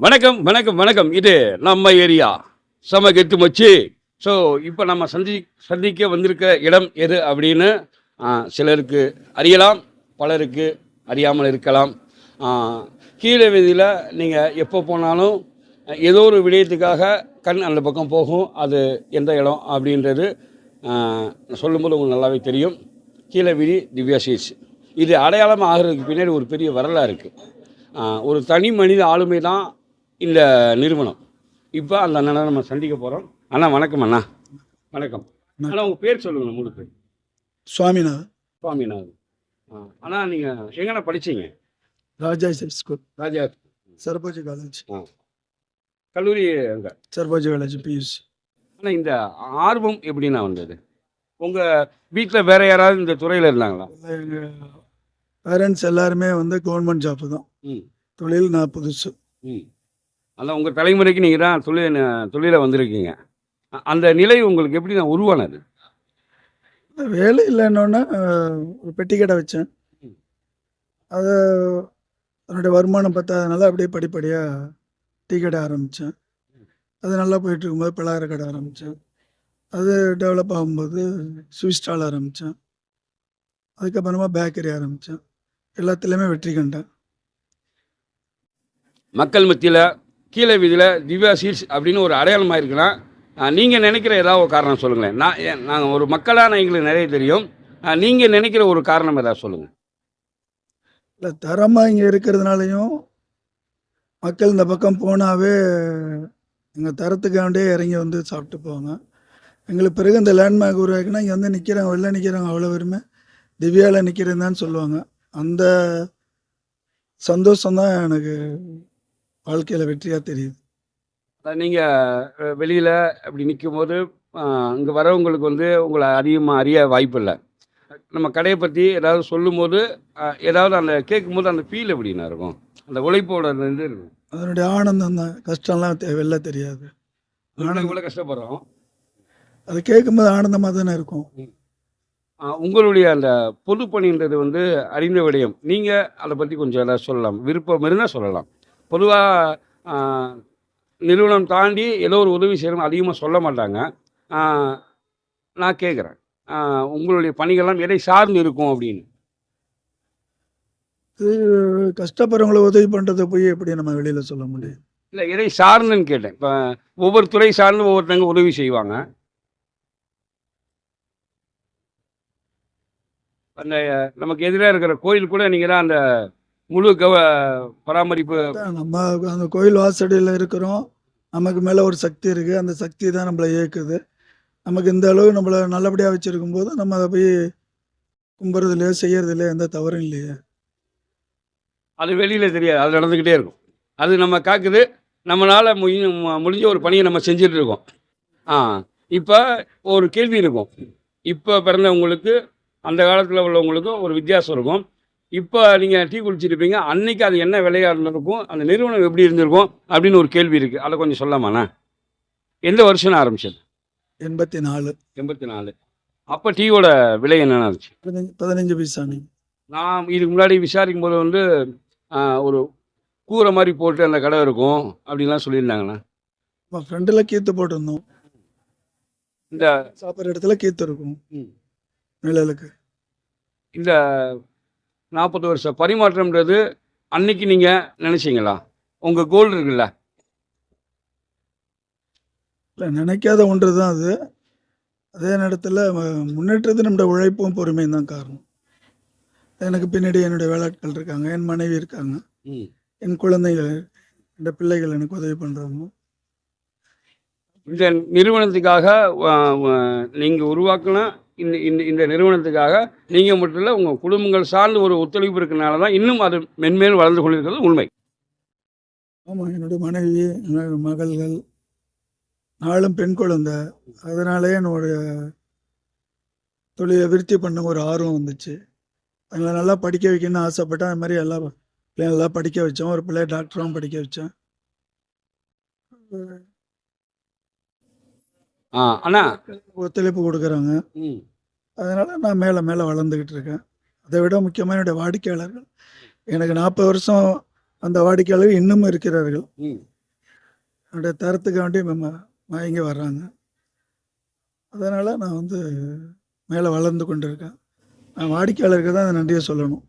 வணக்கம் வணக்கம் வணக்கம். இது நம்ம ஏரியா செம கெத்து மச்சி. ஸோ இப்போ நம்ம சந்திக்க வந்திருக்க இடம் எது அப்படின்னு சிலருக்கு அறியலாம், பலருக்கு அறியாமல் இருக்கலாம். கீழே வீதியில் நீங்கள் எப்போ போனாலும் ஏதோ ஒரு விடயத்துக்காக கண் அந்த பக்கம் போகும். அது எந்த இடம் அப்படின்றது சொல்லும்போது உங்களுக்கு நல்லாவே தெரியும். கீழே வீதி திவ்யா சீட்ஸ். இது அடையாளமாக ஆகிறதுக்கு பின்னாடி ஒரு பெரிய வரலாறு இருக்குது. ஒரு தனி மனித ஆளுமை தான் இந்த நிறுவனம். இப்போ அந்த அண்ணனை நம்ம சந்திக்க போகிறோம். அண்ணா வணக்கம். அண்ணா வணக்கம். அண்ணா உங்கள் பேர் சொல்லுங்கள். மூணு பேர். சுவாமிநாதன். சுவாமிநாதன். அண்ணா நீங்கள் எங்கண்ணா படிச்சீங்க? ராஜா ஸ்கூல், ராஜா சரபோஜி காலேஜ். கல்லூரி அங்கே சரபோஜி காலேஜ் பியூசி. ஆனால் இந்த ஆர்வம் எப்படிண்ணா வந்தது? உங்கள் வீட்டில் வேறு யாராவது இந்த துறையில் இருந்தாங்களா? எங்கள் பேரண்ட்ஸ் எல்லாருமே கவர்மெண்ட் ஜாப்பு தான். தொழில் நான் புதுசு. அதான் உங்கள் தலைமுறைக்கு நீங்கள் தான் தொழிலை வந்திருக்கீங்க. அந்த நிலை உங்களுக்கு எப்படி நான் உருவானது? வேலை இல்லைன்னொன்னே ஒரு பெட்டி கடை வச்சேன். அது அதனுடைய வருமானம் பத்தாதனால அப்படியே படிப்படியாக டீ கடை ஆரம்பித்தேன். அது நல்லா போயிட்டு இருக்கும்போது பலகார கடை ஆரம்பித்தேன். அது டெவலப் ஆகும்போது ஸ்வீட் ஸ்டால் ஆரம்பித்தேன். அதுக்கப்புறமா பேக்கரி ஆரம்பித்தேன். எல்லாத்துலேயுமே வெற்றி கண்டேன். மக்கள் மத்தியில் கீழே வீதியில் திவ்யா சீட்ஸ் அப்படின்னு ஒரு அடையாளமாக இருக்குன்னா நீங்கள் நினைக்கிற ஏதாவது ஒரு காரணம் சொல்லுங்களேன். நாங்கள் ஒரு மக்களான எங்களுக்கு நிறைய தெரியும். நீங்கள் நினைக்கிற ஒரு காரணம் ஏதாவது சொல்லுங்கள். இல்லை, தரமாக இங்கே இருக்கிறதுனாலையும் மக்கள் இந்த பக்கம் போனாவே எங்கள் தரத்துக்காண்டே இறங்கி சாப்பிட்டு போவாங்க. எங்களுக்கு பிறகு இந்த லேண்ட்மார்க் உருவாக்குனா இங்கே நிற்கிறாங்க, வெளில நிற்கிறாங்க, அவ்வளோ பேருமே திவ்யாவில் நிற்கிறேன்னு சொல்லுவாங்க. அந்த சந்தோஷம்தான் எனக்கு வாழ்க்கையில் வெற்றியாக தெரியுது. நீங்கள் வெளியில் அப்படி நிற்கும்போது இங்கே வரவங்களுக்கு உங்களை அதிகமாக அறிய வாய்ப்பு இல்லை. நம்ம கடையை பற்றி ஏதாவது சொல்லும்போது ஏதாவது அந்த கேட்கும்போது அந்த ஃபீல் எப்படின்னா இருக்கும்? அந்த உழைப்போட இருக்கும். அதனுடைய ஆனந்தம் தான். கஷ்டம்லாம் வெளில தெரியாது. இவ்வளோ கஷ்டப்படுறோம். அது கேட்கும்போது ஆனந்தமாக தானே இருக்கும். உங்களுடைய அந்த பொதுப்பணின்றது அறிந்த விடயம். நீங்கள் அதை பற்றி கொஞ்சம் ஏதாவது சொல்லலாம். விருப்பம் இருந்தால் சொல்லலாம். பொதுவாக நிறுவனம் தாண்டி ஏதோ ஒரு உதவி செய்யணும் அதிகமாக சொல்ல மாட்டாங்க. நான் கேட்குறேன், உங்களுடைய பணிகள்லாம் எதை சார்ந்து இருக்கும் அப்படின்னு? இது கஷ்டப்படுறவங்களை உதவி பண்ணுறதை போய் எப்படி நம்ம வெளியில் சொல்ல முடியும்? இல்லை, எதை சார்ந்துன்னு கேட்டேன். இப்போ ஒவ்வொரு துறை சார்ந்து ஒவ்வொருத்தங்க உதவி செய்வாங்க. அந்த நமக்கு எதிராக இருக்கிற கோயில் கூட நீங்கள் தான் அந்த முழு பராமரிப்பு. நம்ம அந்த கோயில் வாசடியில் இருக்கிறோம். நமக்கு மேலே ஒரு சக்தி இருக்குது. அந்த சக்தி தான் நம்மளை இயக்குது. நமக்கு இந்த அளவு நம்மளை நல்லபடியாக வச்சுருக்கும் போது நம்ம அதை போய் கும்புறதுலையோ செய்யறதுலையோ எந்த தவறும் இல்லையே. அது வெளியில் தெரியாது. அது நடந்துக்கிட்டே இருக்கும். அது நம்ம காக்குது. நம்மளால் முடிஞ்ச ஒரு பணியை நம்ம செஞ்சுட்டு இருக்கோம். இப்போ ஒரு கேள்வி இருக்கும். இப்போ பிறந்தவங்களுக்கு அந்த காலத்தில் உள்ளவங்களுக்கும் ஒரு வித்தியாசம் இருக்கும். இப்போ நீங்கள் டீ குடிச்சிருப்பீங்க. அன்றைக்கி அது என்ன விலையாக இருந்திருக்கும், அந்த நிறுவனம் எப்படி இருந்திருக்கும் அப்படின்னு ஒரு கேள்வி இருக்குது. அதை கொஞ்சம் சொல்லாமாண்ணா? எந்த வருஷம் ஆரம்பிச்சது? 84. 84. அப்போ டீயோட விலை என்னென்ன இருந்துச்சு? 15 பைசா. நான் இதுக்கு முன்னாடி விசாரிக்கும் போது ஒரு கூரை மாதிரி போட்டு அந்த கடை இருக்கும் அப்படின்லாம் சொல்லியிருந்தாங்கண்ணா. ஃப்ரெண்டில் கீத்து போட்டிருந்தோம். இந்த சாப்பிட்ற இடத்துல கீத்து இருக்கும் நிழலுக்கு. இந்த 40 வருஷ பரிமாற்றம்ன்றது அன்னைக்கு நீங்கள் நினச்சிங்களா? உங்கள் கோல் இருக்குல்ல? இல்லை, நினைக்காத ஒன்று தான் அது. அதே நேரத்தில் முன்னேற்றத்து நம்முடைய உழைப்பும் பொறுமையும் தான் காரணம். எனக்கு பின்னாடி என்னுடைய வேலையாட்கள் இருக்காங்க, என் மனைவி இருக்காங்க, என் குழந்தைகள், என் பிள்ளைகள் எனக்கு உதவி பண்ணுறாங்க. இந்த நிறுவனத்துக்காக நீங்கள் உருவாக்கின இந்த நிறுவனத்துக்காக நீங்கள் மட்டும் இல்லை, உங்கள் குடும்பங்கள் சார்ந்து ஒரு ஒத்துழைப்பு இருக்கிறனால தான் இன்னும் அது மென்மேலும் வளர்ந்து கொண்டிருக்கிறது உண்மை. ஆமாம், என்னுடைய மனைவி, என்னுடைய மகள்கள், நாளும் பெண் குழந்தை. அதனாலே என்னுடைய தொழிலை விருத்தி பண்ண ஒரு ஆர்வம் வந்துச்சு. அவங்களை நல்லா படிக்க வைக்கணும்னு ஆசைப்பட்டேன். அது மாதிரி எல்லா பிள்ளைங்க நல்லா படிக்க வச்சோம். ஒரு பிள்ளைய டாக்டரும் படிக்க வச்சேன். அண்ணா ஒத்துழைப்பு கொடுக்குறாங்க. அதனால் நான் மேலே மேலே வளர்ந்துக்கிட்டு இருக்கேன். அதை விட முக்கியமாக என்னுடைய வாடிக்கையாளர்கள், எனக்கு 40 வருஷம் அந்த வாடிக்கையாளர்கள் இன்னமும் இருக்கிறார்கள். என்னுடைய தரத்துக்கு வேண்டி மயங்கி வர்றாங்க. அதனால் நான் வந்து மேலே வளர்ந்து கொண்டு இருக்கேன். நான் வாடிக்கையாளருக்கு தான் நன்றியை சொல்லணும்.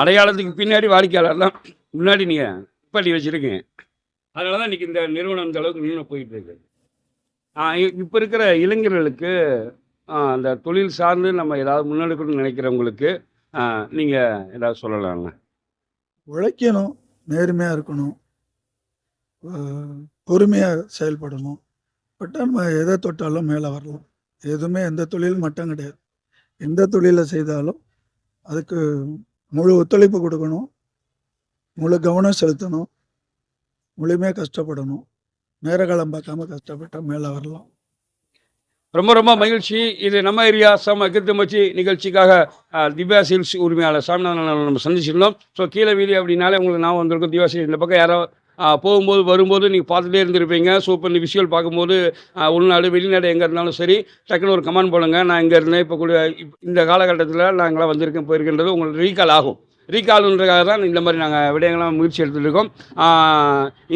அடையாளத்துக்கு பின்னாடி வாடிக்கையாளர் தான் முன்னாடி நீங்கள் நிப்பாட்டி வச்சுருக்கீங்க. அதனால தான் இன்றைக்கி இந்த நிறுவனம் இந்த அளவுக்கு நின்று போயிட்டு இருக்கு. இப்போ இருக்கிற இளைஞர்களுக்கு அந்த தொழில் சார்ந்து நம்ம ஏதாவது முன்னெடுக்கணும்னு நினைக்கிறவங்களுக்கு நீங்கள் ஏதாவது சொல்லலாங்க? உழைக்கணும், நேர்மையாக இருக்கணும், பொறுமையாக செயல்படணும். பட் நம்ம எதை தொட்டாலும் மேலே வரலாம். எதுவுமே எந்த தொழிலும் மட்டம் கிடையாது. எந்த தொழிலை செய்தாலும் அதுக்கு முழு ஒத்துழைப்பு கொடுக்கணும், முழு கவனம் செலுத்தணும், முழுமையாக கஷ்டப்படணும். நேர காலம் பார்க்காம கஷ்டப்பட்டால் மேலே வரலாம். ரொம்ப ரொம்ப மகிழ்ச்சி. இது நம்ம ஏரியா சம கெத்து மச்சி நிகழ்ச்சிக்காக திவ்யா சில்க்ஸ் உரிமையாளர் சாமிநாதன் நம்ம சந்திச்சிருந்தோம். ஸோ கீழே வீதி அப்படின்னாலே உங்களுக்கு நான் வந்திருக்கோம் திவ்யா சில்க்ஸ். இந்த பக்கம் யாரோ போகும்போது வரும்போது நீங்கள் பார்த்துட்டே இருந்திருப்பீங்க. ஸோ இப்போ இந்த விஷுவல் பார்க்கும்போது உள்நாடு வெளிநாடு எங்கே இருந்தாலும் சரி டக்குன்னு ஒரு கமெண்ட் பண்ணுங்க. நான் இங்கே இருந்தேன், இப்போ கூட இந்த காலகட்டத்தில் நாங்களாம் வந்திருக்கேன் போயிருக்கின்றது உங்களுக்கு ரீகால் ஆகும். ரீகால்ன்றதுக்காக தான் இந்த மாதிரி நாங்கள் விடயங்கள்லாம் முயற்சி எடுத்துகிட்டு இருக்கோம்.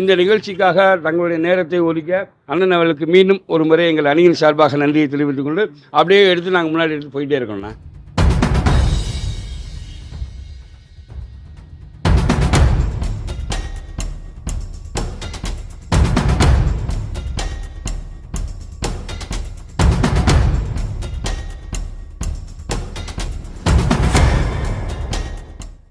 இந்த நிகழ்ச்சிக்காக தங்களுடைய நேரத்தை ஒதுக்க அண்ணன் அவர்களுக்கு மீண்டும் ஒரு முறை எங்கள் அணியின் சார்பாக நன்றியை தெரிவித்துக் கொண்டு அப்படியே எடுத்து நாங்கள் முன்னாடி எடுத்து போயிட்டே இருக்கோம்ண்ணா.